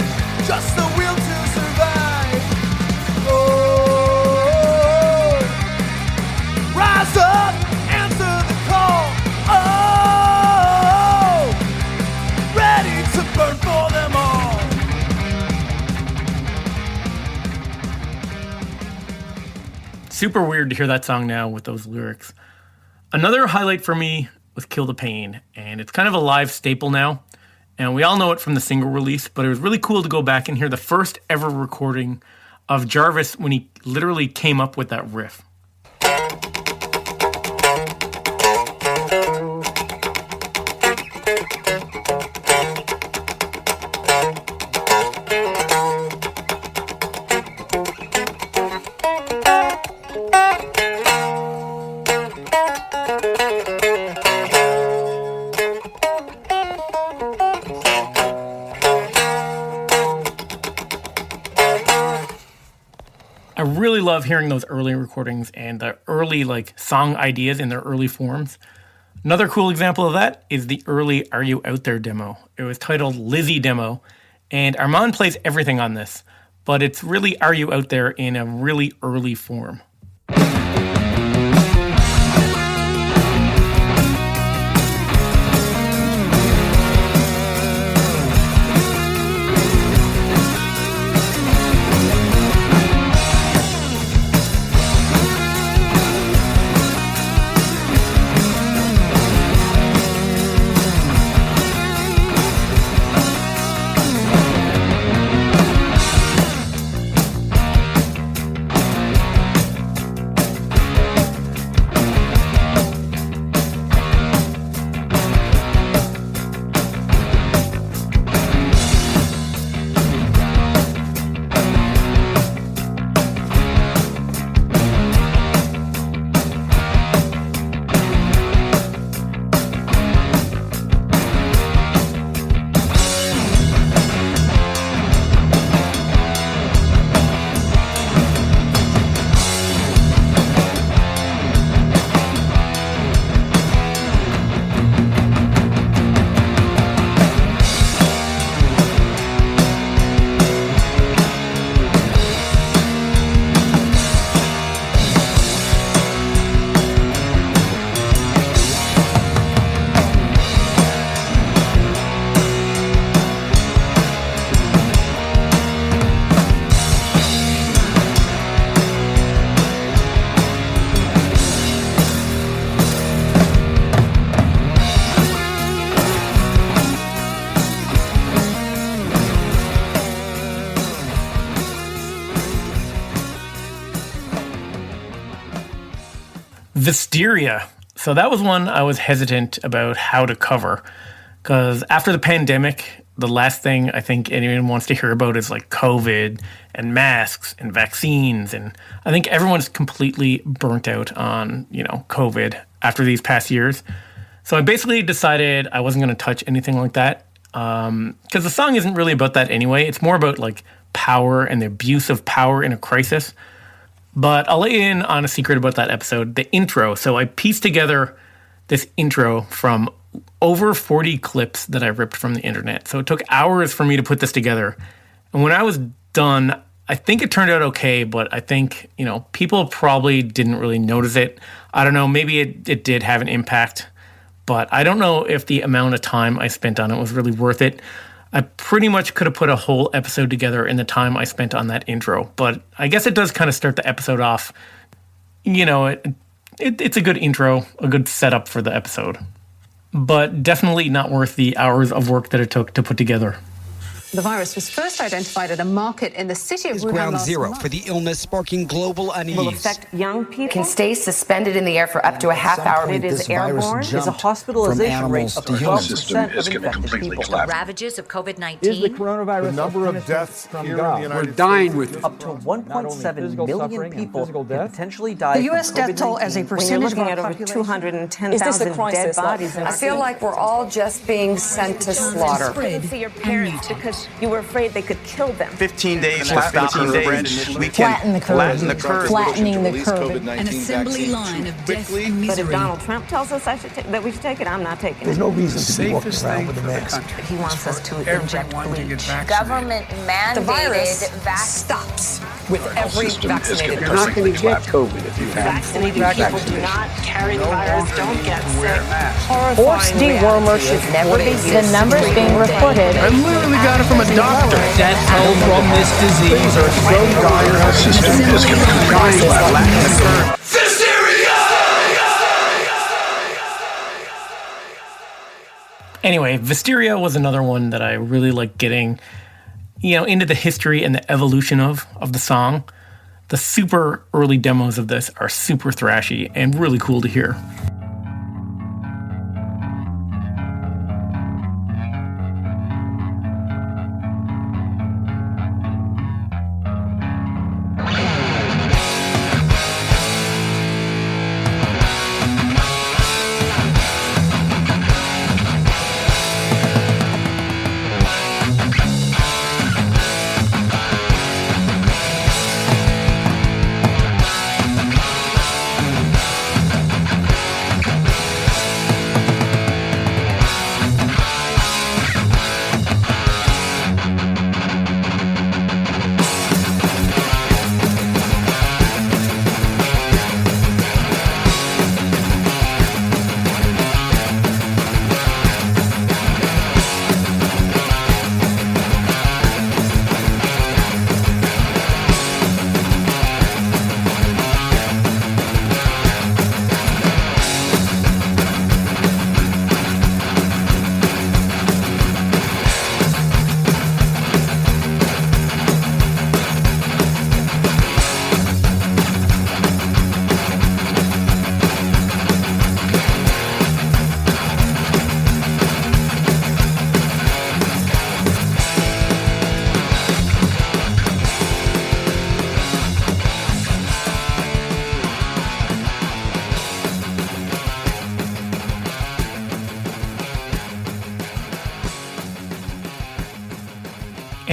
[SPEAKER 8] Just the will to survive! Oh! Rise up! Answer the call! Oh! Ready to burn for them all!
[SPEAKER 2] Super weird to hear that song now with those lyrics. Another highlight for me was Kill the Pain, and it's kind of a live staple now. And we all know it from the single release, but it was really cool to go back and hear the first ever recording of Jarvis when he literally came up with that riff. I really love hearing those early recordings and the early song ideas in their early forms. Another cool example of that is the early Are You Out There demo. It was titled Lizzie Demo, and Armand plays everything on this, but it's really Are You Out There in a really early form. Wisteria. So that was one I was hesitant about how to cover, because after the pandemic, the last thing I think anyone wants to hear about is COVID and masks and vaccines. And I think everyone's completely burnt out on, COVID after these past years. So I basically decided I wasn't going to touch anything like that, because the song isn't really about that anyway. It's more about power and the abuse of power in a crisis. But I'll let you in on a secret about that episode, the intro. So I pieced together this intro from over 40 clips that I ripped from the internet. So it took hours for me to put this together. And when I was done, I think it turned out okay, but I think, people probably didn't really notice it. I don't know, maybe it did have an impact, but I don't know if the amount of time I spent on it was really worth it. I pretty much could have put a whole episode together in the time I spent on that intro, but I guess it does kind of start the episode off. It's a good intro, a good setup for the episode, but definitely not worth the hours of work that it took to put together.
[SPEAKER 16] The virus was first identified at a market in the city of Wuhan
[SPEAKER 17] ground
[SPEAKER 16] last
[SPEAKER 17] zero
[SPEAKER 16] month.
[SPEAKER 17] for the illness sparking global unease.
[SPEAKER 18] Will affect young people. Can stay suspended in the air for up to a half hour. It is airborne.
[SPEAKER 17] There's a hospitalization rate up to 12% of infected people.
[SPEAKER 19] The ravages of COVID-19.
[SPEAKER 17] Is the coronavirus
[SPEAKER 20] the number of deaths here in the United
[SPEAKER 17] We're dying with up to 1.7 million people could potentially die.
[SPEAKER 16] The U.S. death toll as a percentage
[SPEAKER 18] looking
[SPEAKER 16] of
[SPEAKER 18] at
[SPEAKER 16] our
[SPEAKER 18] over
[SPEAKER 16] population.
[SPEAKER 18] 210,000 dead bodies. I feel like we're all just being sent to slaughter. You couldn't see your parents because you were afraid they could kill them.
[SPEAKER 9] 15 days, 15 days, we can flatten the curve.
[SPEAKER 16] Flattening the curve.
[SPEAKER 17] An assembly line of death and
[SPEAKER 18] But if Donald Trump tells us that we should take it, I'm not taking it.
[SPEAKER 17] There's no reason to be walking around with a mask.
[SPEAKER 18] He wants us to inject bleach.
[SPEAKER 19] Government mandated
[SPEAKER 16] The virus
[SPEAKER 19] vaccine.
[SPEAKER 16] stops with every vaccinated
[SPEAKER 17] You're not going to get COVID if you have
[SPEAKER 18] Vaccinated people do not carry the virus, don't get sick.
[SPEAKER 21] Forced dewormer should never be used. The numbers being reported.
[SPEAKER 2] I literally got it from a doctor.
[SPEAKER 22] Death toll from this disease are so dire.
[SPEAKER 20] Our system is completely flattening the curve.
[SPEAKER 2] Anyway, Wisteria was another one that I really liked getting, into the history and the evolution of the song. The super early demos of this are super thrashy and really cool to hear.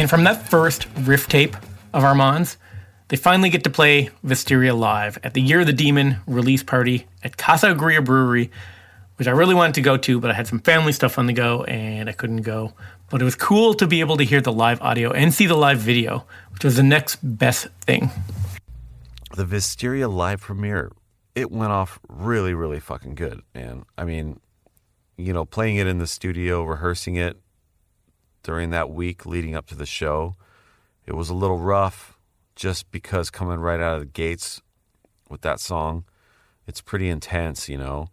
[SPEAKER 2] And from that first riff tape of Armand's, they finally get to play Wisteria live at the Year of the Demon release party at Casa Agria Brewery, which I really wanted to go to, but I had some family stuff on the go and I couldn't go. But it was cool to be able to hear the live audio and see the live video, which was the next best thing.
[SPEAKER 3] The Wisteria live premiere, it went off really, really fucking good, man. I mean, you know, playing it in the studio, rehearsing it during that week leading up to the show, it was a little rough just because coming right out of the gates with that song, it's pretty intense, you know,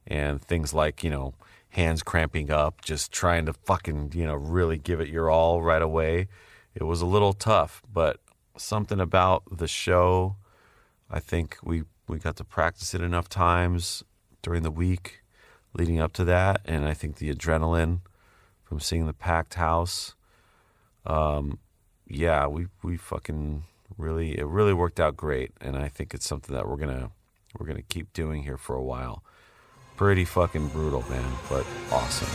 [SPEAKER 3] and things like, you know, hands cramping up, just trying to fucking, you know, really give it your all right away. It was a little tough, but something about the show, I think we got to practice it enough times during the week leading up to that, and I think the adrenaline from seeing the packed house, yeah, we fucking really, it really worked out great, and I think it's something that we're gonna keep doing here for a while. Pretty fucking brutal, man, but awesome.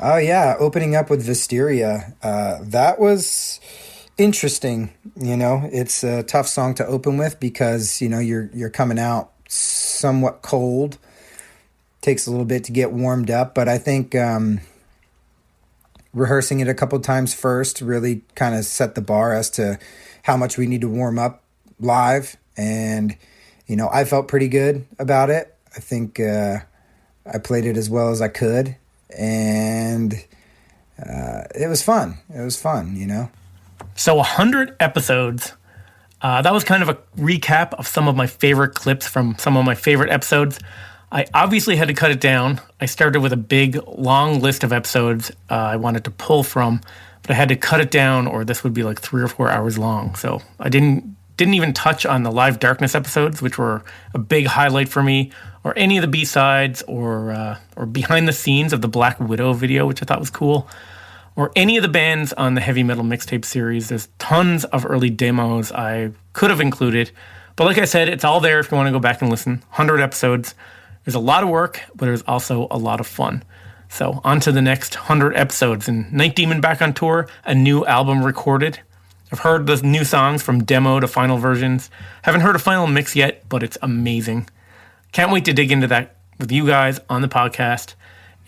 [SPEAKER 4] Oh yeah, opening up with Wisteria, that was interesting. You know, it's a tough song to open with because, you know, you're coming out somewhat cold. Takes a little bit to get warmed up, but I think rehearsing it a couple times first really kind of set the bar as to how much we need to warm up live. And, you know, I felt pretty good about it. I think I played it as well as I could. And it was fun. It was fun, you know.
[SPEAKER 2] So 100 episodes. That was kind of a recap of some of my favorite clips from some of my favorite episodes. I obviously had to cut it down. I started with a big, long list of episodes I wanted to pull from, but I had to cut it down or this would be like 3 or 4 hours long. So I didn't even touch on the Live Darkness episodes, which were a big highlight for me, or any of the B-sides or behind the scenes of the Black Widow video, which I thought was cool, or any of the bands on the heavy metal mixtape series. There's tons of early demos I could have included. But like I said, it's all there if you want to go back and listen. 100 episodes. There's a lot of work, but there's also a lot of fun. So on to the next 100 episodes. And Night Demon back on tour, a new album recorded. I've heard the new songs from demo to final versions. Haven't heard a final mix yet, but it's amazing. Can't wait to dig into that with you guys on the podcast.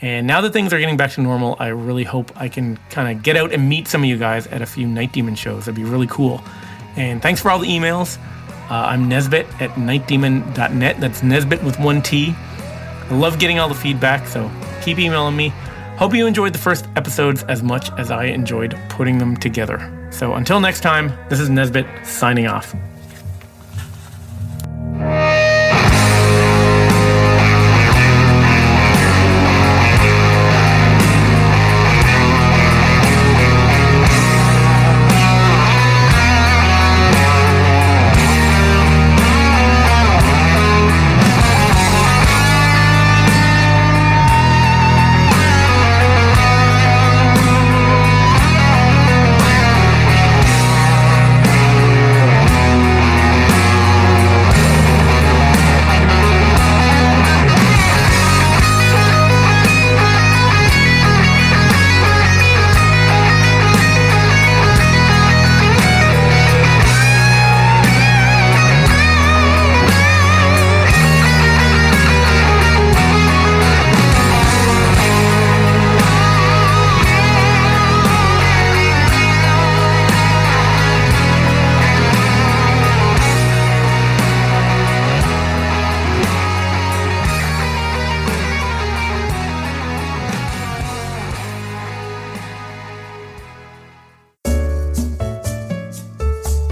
[SPEAKER 2] And now that things are getting back to normal, I really hope I can kind of get out and meet some of you guys at a few Night Demon shows. That'd be really cool. And thanks for all the emails. I'm Nesbit at nightdemon.net. That's Nesbit with 1 T. I love getting all the feedback, so keep emailing me. Hope you enjoyed the first episodes as much as I enjoyed putting them together. So until next time, this is Nesbit signing off.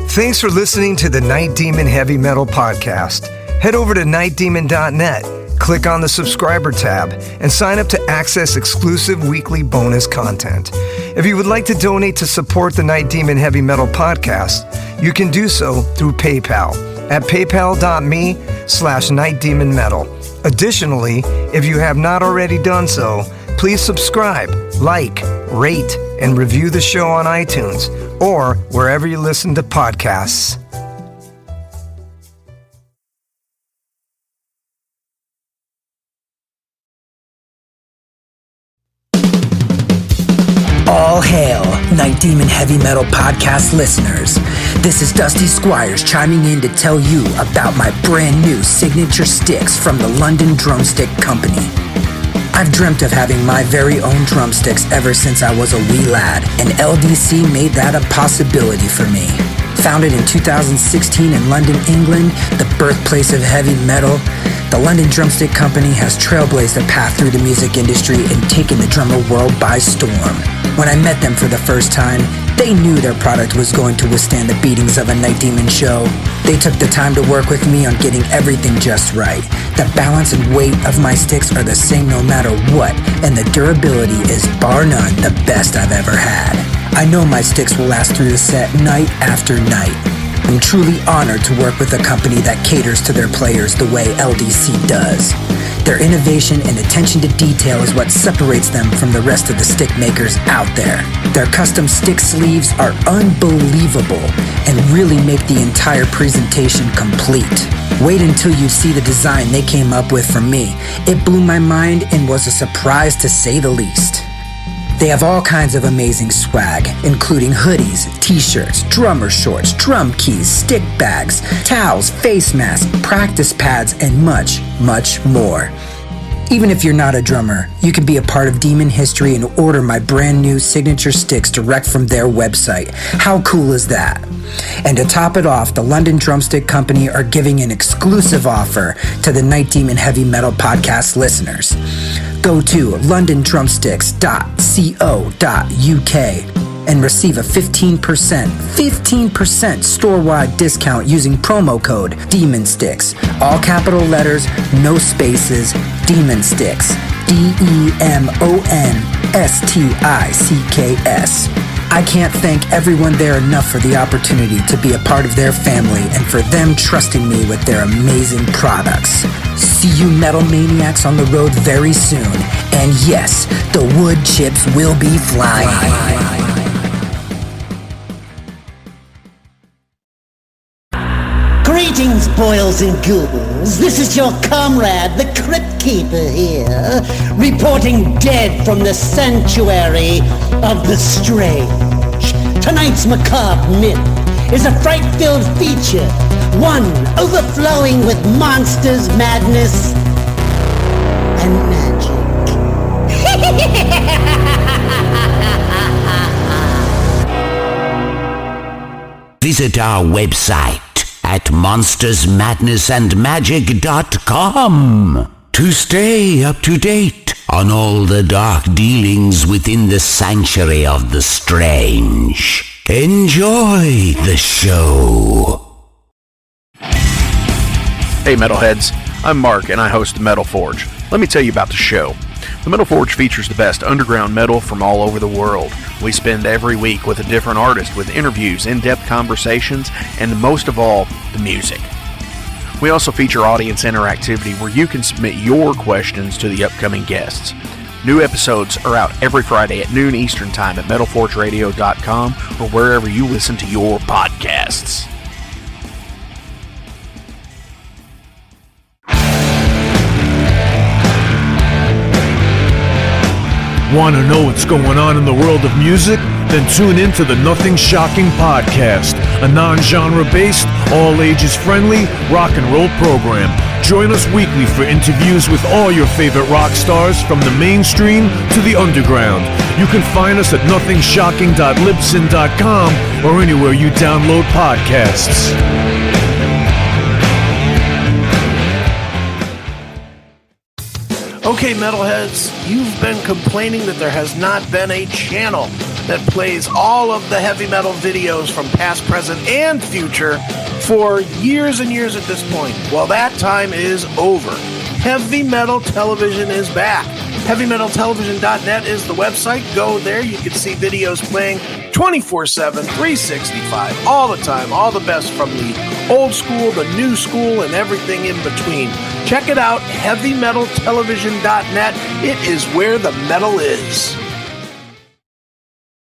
[SPEAKER 1] Thanks for listening to the Night Demon Heavy Metal Podcast. Head over to nightdemon.net, click on the subscriber tab, and sign up to access exclusive weekly bonus content. If you would like to donate to support the Night Demon Heavy Metal Podcast, you can do so through PayPal at paypal.me/nightdemonmetal. Additionally, if you have not already done so, please subscribe, like, rate, and review the show on iTunes or wherever you listen to podcasts.
[SPEAKER 7] All hail, Night Demon Heavy Metal Podcast listeners. This is Dusty Squires chiming in to tell you about my brand new signature sticks from the London Drumstick Company. I've dreamt of having my very own drumsticks ever since I was a wee lad, and LDC made that a possibility for me. Founded in 2016 in London, England, the birthplace of heavy metal, the London Drumstick Company has trailblazed a path through the music industry and taken the drummer world by storm. When I met them for the first time, they knew their product was going to withstand the beatings of a Night Demon show. They took the time to work with me on getting everything just right. The balance and weight of my sticks are the same no matter what, and the durability is bar none the best I've ever had. I know my sticks will last through the set night after night. I'm truly honored to work with a company that caters to their players the way LDC does. Their innovation and attention to detail is what separates them from the rest of the stick makers out there. Their custom stick sleeves are unbelievable and really make the entire presentation complete. Wait until you see the design they came up with for me. It blew my mind and was a surprise to say the least. They have all kinds of amazing swag, including hoodies, t-shirts, drummer shorts, drum keys, stick bags, towels, face masks, practice pads, and much, much more. Even if you're not a drummer, you can be a part of Demon history and order my brand new signature sticks direct from their website. How cool is that? And to top it off, the London Drumstick Company are giving an exclusive offer to the Night Demon Heavy Metal Podcast listeners. Go to londondrumsticks.co.uk and receive a 15% store-wide discount using promo code DEMONSTICKS. All capital letters, no spaces, Demon Sticks. DEMONSTICKS. I can't thank everyone there enough for the opportunity to be a part of their family and for them trusting me with their amazing products. See you metal maniacs on the road very soon. And yes, the wood chips will be flying.
[SPEAKER 10] Greetings, boils and ghouls. This is your comrade, the Crypt Keeper here, reporting dead from the sanctuary of the strange. Tonight's macabre myth is a fright-filled feature, one overflowing with monsters, madness, and magic.
[SPEAKER 11] Visit our website at monstersmadnessandmagic.com to stay up to date on all the dark dealings within the sanctuary of the strange. Enjoy the show.
[SPEAKER 23] Hey Metalheads, I'm Mark and I host the Metal Forge. Let me tell you about the show. The Metal Forge features the best underground metal from all over the world. We spend every week with a different artist with interviews, in-depth conversations, and most of all, the music. We also feature audience interactivity where you can submit your questions to the upcoming guests. New episodes are out every Friday at noon Eastern Time at metalforgeradio.com or wherever you listen to your podcasts.
[SPEAKER 24] Want to know what's going on in the world of music? Then tune in to the Nothing Shocking Podcast, a non-genre based, all-ages friendly rock and roll program. Join us weekly for interviews with all your favorite rock stars from the mainstream to the underground. You can find us at nothingshocking.libsyn.com or anywhere you download podcasts.
[SPEAKER 25] Okay, metalheads, you've been complaining that there has not been a channel that plays all of the heavy metal videos from past, present, and future for years and years at this point. Well, that time is over. Heavy Metal Television is back. HeavyMetalTelevision.net is the website. Go there. You can see videos playing 24/7, 365, all the time, all the best from the old school, the new school, and everything in between. Check it out, HeavyMetalTelevision.net. It is where the metal is.